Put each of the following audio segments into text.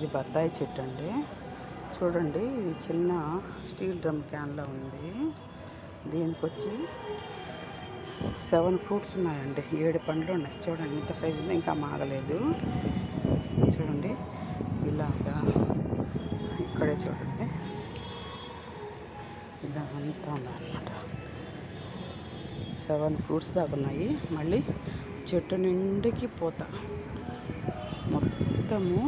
ఇది బత్తాయి చెట్టు అండి. చూడండి, ఇది చిన్న స్టీల్ డ్రమ్ క్యాన్లో ఉంది. దీనికి వచ్చి 7 ఫ్రూట్స్ ఉన్నాయండి. 7 పండ్లు ఉన్నాయి. చూడండి ఇంత సైజు ఉంది, ఇంకా మాగలేదు. చూడండి ఇలాగా ఇక్కడే చూడండి ఇలా అంతా ఉన్నాయన్నమాట. 7 ఫ్రూట్స్ దాకా ఉన్నాయి. మళ్ళీ చెట్టు నిండికి పూత, మొత్తము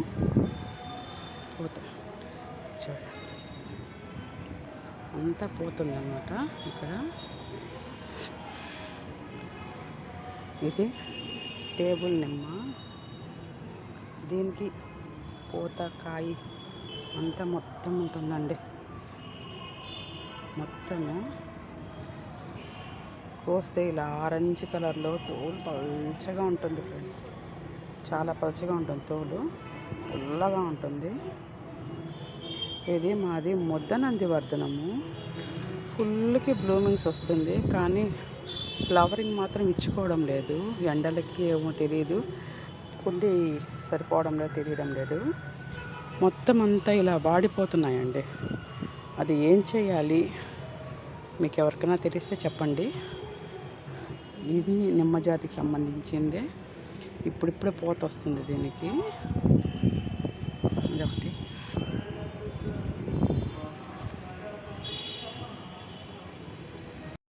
పూత. చూడండి అంతా పోతుందన్నమాట. ఇక్కడ ఇది టేబుల్ నిమ్మ. దీనికి పూత కాయ అంతా మొత్తం ఉంటుందండి. మొత్తము కోస్తే ఇలా ఆరెంజ్ కలర్లో తోలు పల్చగా ఉంటుంది ఫ్రెండ్స్. చాలా పల్చగా ఉంటుంది తోలు, పుల్లగా ఉంటుంది. ఇది మాది ముద్దనందివర్ధనము. ఫుల్కి బ్లూమింగ్స్ వస్తుంది, కానీ ఫ్లవరింగ్ మాత్రం ఇచ్చుకోవడం లేదు. ఎండలకి ఏమో తెలియదు, కుండి సరిపోవడం లేదు, తెలియడం లేదు. మొత్తం అంతా ఇలా వాడిపోతున్నాయండి. అది ఏం చేయాలి, మీకు ఎవరికైనా తెలిస్తే చెప్పండి. ఇది నిమ్మ జాతికి సంబంధించిందే. ఇప్పుడిప్పుడే పూత వస్తుంది దీనికి. ఇదొకటి.